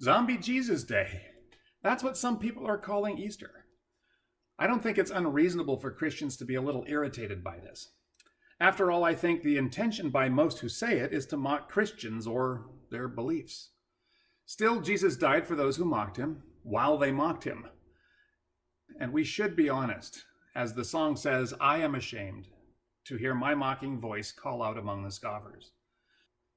Zombie Jesus Day. That's what some people are calling Easter. I don't think it's unreasonable for Christians to be a little irritated by this. After all, I think the intention by most who say it is to mock Christians or their beliefs. Still, Jesus died for those who mocked him while they mocked him. And we should be honest. As the song says, I am ashamed to hear my mocking voice call out among the scoffers.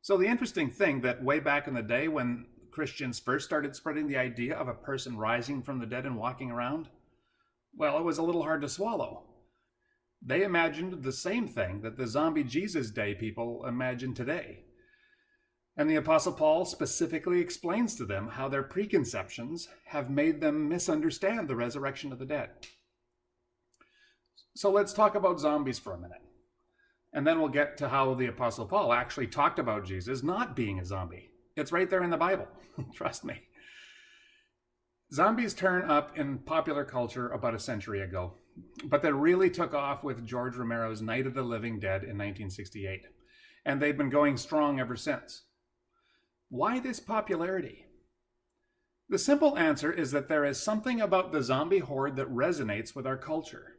So the interesting thing that way back in the day when Christians first started spreading the idea of a person rising from the dead and walking around, well, it was a little hard to swallow. They imagined the same thing that the zombie Jesus Day people imagine today. And the Apostle Paul specifically explains to them how their preconceptions have made them misunderstand the resurrection of the dead. So let's talk about zombies for a minute. And then we'll get to how the Apostle Paul actually talked about Jesus not being a zombie. It's right there in the Bible. Trust me. Zombies turn up in popular culture about a century ago, but they really took off with George Romero's Night of the Living Dead in 1968. And they've been going strong ever since. Why this popularity? The simple answer is that there is something about the zombie horde that resonates with our culture.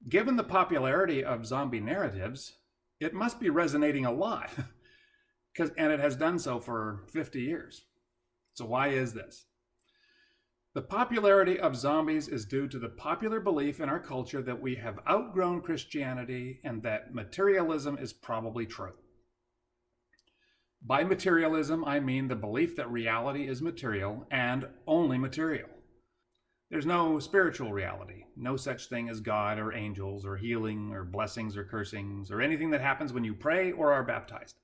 Given the popularity of zombie narratives, it must be resonating a lot, and it has done so for 50 years. So why is this? The popularity of zombies is due to the popular belief in our culture that we have outgrown Christianity and that materialism is probably true. By materialism, I mean the belief that reality is material and only material. There's no spiritual reality, no such thing as God or angels or healing or blessings or cursings or anything that happens when you pray or are baptized.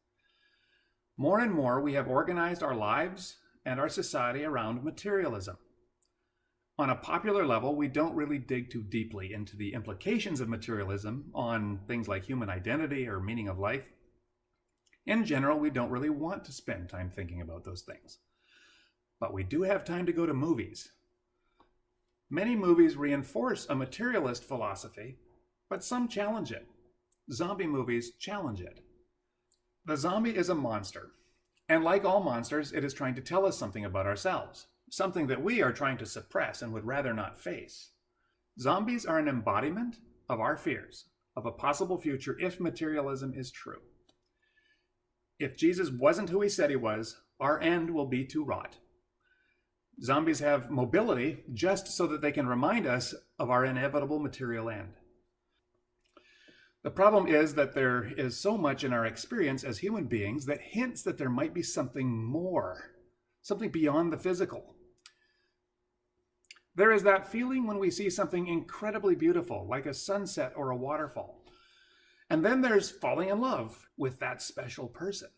More and more, we have organized our lives and our society around materialism. On a popular level, we don't really dig too deeply into the implications of materialism on things like human identity or meaning of life. In general, we don't really want to spend time thinking about those things. But we do have time to go to movies. Many movies reinforce a materialist philosophy, but some challenge it. Zombie movies challenge it. The zombie is a monster, and like all monsters, it is trying to tell us something about ourselves, something that we are trying to suppress and would rather not face. Zombies are an embodiment of our fears, of a possible future if materialism is true. If Jesus wasn't who he said he was, our end will be to rot. Zombies have mobility just so that they can remind us of our inevitable material end. The problem is that there is so much in our experience as human beings that hints that there might be something more, something beyond the physical. There is that feeling when we see something incredibly beautiful, like a sunset or a waterfall. And then there's falling in love with that special person.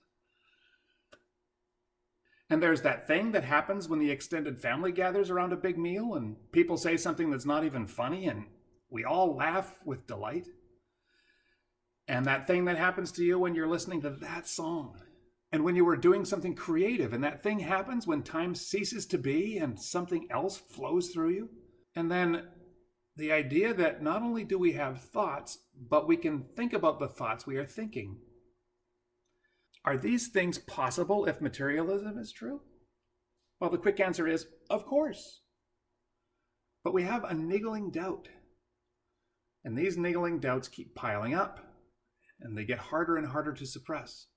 And there's that thing that happens when the extended family gathers around a big meal and people say something that's not even funny and we all laugh with delight. And that thing that happens to you when you're listening to that song and when you were doing something creative and that thing happens when time ceases to be and something else flows through you. And then the idea that not only do we have thoughts, but we can think about the thoughts we are thinking. Are these things possible if materialism is true? Well, the quick answer is, of course. But we have a niggling doubt. And these niggling doubts keep piling up, and they get harder and harder to suppress.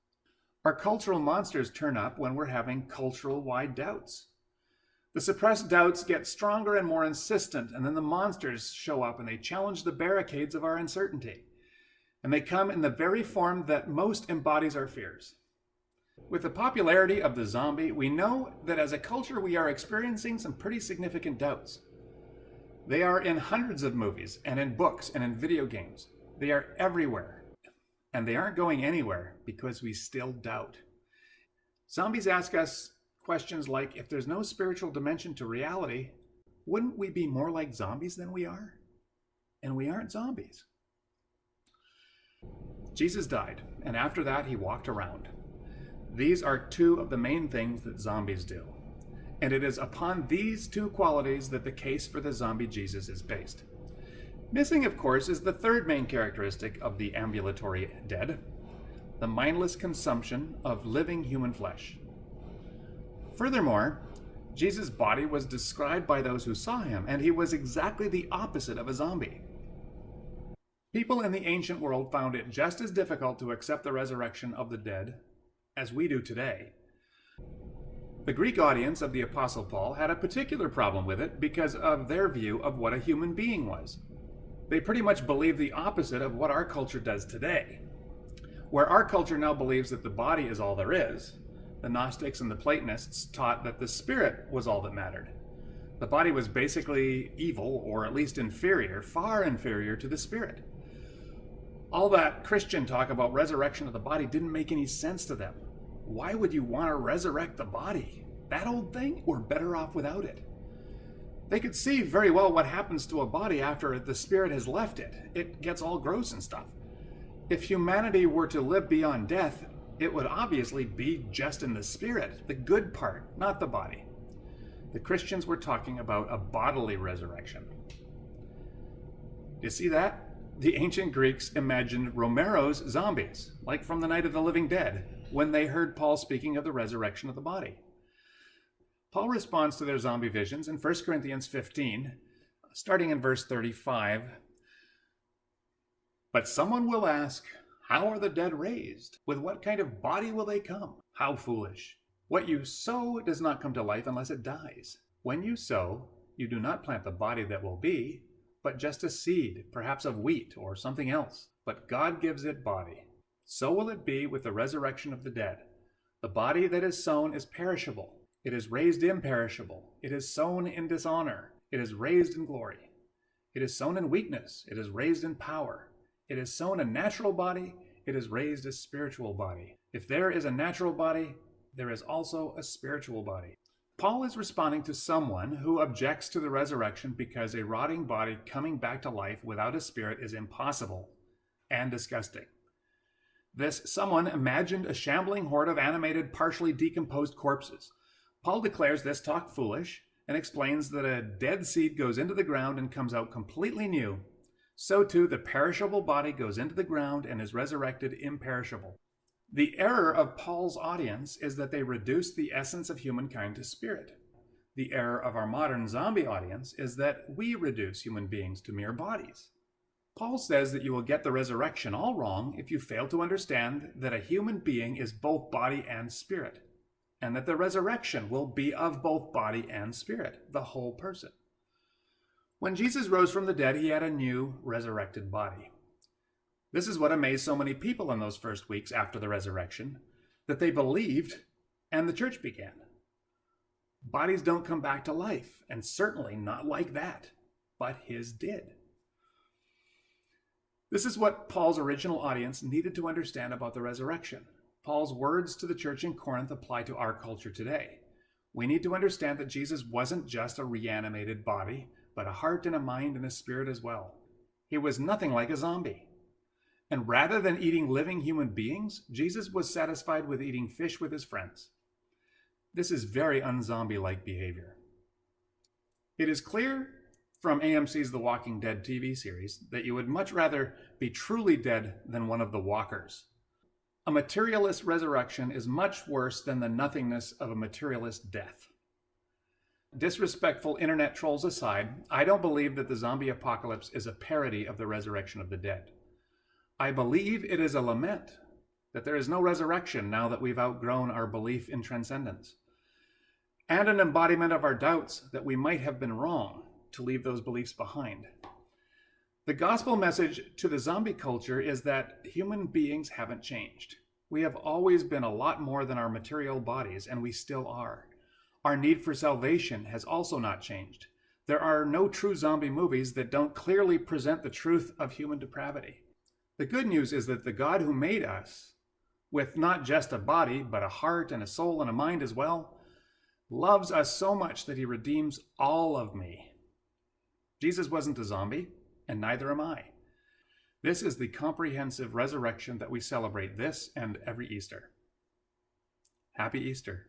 Our cultural monsters turn up when we're having cultural-wide doubts. The suppressed doubts get stronger and more insistent, and then the monsters show up and they challenge the barricades of our uncertainty. And they come in the very form that most embodies our fears. With the popularity of the zombie, we know that as a culture we are experiencing some pretty significant doubts. They are in hundreds of movies and in books and in video games. They are everywhere. And they aren't going anywhere because we still doubt. Zombies ask us questions like, if there's no spiritual dimension to reality, wouldn't we be more like zombies than we are? And we aren't zombies. Jesus died, and after that he walked around. These are two of the main things that zombies do. And it is upon these two qualities that the case for the zombie Jesus is based. Missing, of course, is the third main characteristic of the ambulatory dead, the mindless consumption of living human flesh. Furthermore, Jesus' body was described by those who saw him, and he was exactly the opposite of a zombie. People in the ancient world found it just as difficult to accept the resurrection of the dead as we do today. The Greek audience of the Apostle Paul had a particular problem with it because of their view of what a human being was. They pretty much believed the opposite of what our culture does today. Where our culture now believes that the body is all there is, the Gnostics and the Platonists taught that the spirit was all that mattered. The body was basically evil, or at least inferior, far inferior to the spirit. All that Christian talk about resurrection of the body didn't make any sense to them. Why would you want to resurrect the body? That old thing? We're better off without it. They could see very well what happens to a body after the spirit has left it. It gets all gross and stuff. If humanity were to live beyond death, it would obviously be just in the spirit, the good part, not the body. The Christians were talking about a bodily resurrection. You see that? The ancient Greeks imagined Romero's zombies, like from the Night of the Living Dead, when they heard Paul speaking of the resurrection of the body. Paul responds to their zombie visions in 1 Corinthians 15, starting in verse 35. But someone will ask, how are the dead raised? With what kind of body will they come? How foolish. What you sow does not come to life unless it dies. When you sow, you do not plant the body that will be, but just a seed, perhaps of wheat or something else. But God gives it body. So will it be with the resurrection of the dead. The body that is sown is perishable. It is raised imperishable. It is sown in dishonor. It is raised in glory. It is sown in weakness. It is raised in power. It is sown a natural body. It is raised a spiritual body. If there is a natural body, there is also a spiritual body. Paul is responding to someone who objects to the resurrection because a rotting body coming back to life without a spirit is impossible and disgusting. This someone imagined a shambling horde of animated, partially decomposed corpses. Paul declares this talk foolish and explains that a dead seed goes into the ground and comes out completely new. So too, the perishable body goes into the ground and is resurrected imperishable. The error of Paul's audience is that they reduce the essence of humankind to spirit. The error of our modern zombie audience is that we reduce human beings to mere bodies. Paul says that you will get the resurrection all wrong if you fail to understand that a human being is both body and spirit, and that the resurrection will be of both body and spirit, the whole person. When Jesus rose from the dead, he had a new resurrected body. This is what amazed so many people in those first weeks after the resurrection, that they believed and the church began. Bodies don't come back to life, and certainly not like that, but his did. This is what Paul's original audience needed to understand about the resurrection. Paul's words to the church in Corinth apply to our culture today. We need to understand that Jesus wasn't just a reanimated body, but a heart and a mind and a spirit as well. He was nothing like a zombie. And rather than eating living human beings, Jesus was satisfied with eating fish with his friends. This is very un-zombie-like behavior. It is clear from AMC's The Walking Dead TV series that you would much rather be truly dead than one of the walkers. A materialist resurrection is much worse than the nothingness of a materialist death. Disrespectful internet trolls aside, I don't believe that the zombie apocalypse is a parody of the resurrection of the dead. I believe it is a lament that there is no resurrection now that we've outgrown our belief in transcendence, and an embodiment of our doubts that we might have been wrong to leave those beliefs behind. The gospel message to the zombie culture is that human beings haven't changed. We have always been a lot more than our material bodies, and we still are. Our need for salvation has also not changed. There are no true zombie movies that don't clearly present the truth of human depravity. The good news is that the God who made us, with not just a body, but a heart and a soul and a mind as well, loves us so much that he redeems all of me. Jesus wasn't a zombie, and neither am I. This is the comprehensive resurrection that we celebrate this and every Easter. Happy Easter.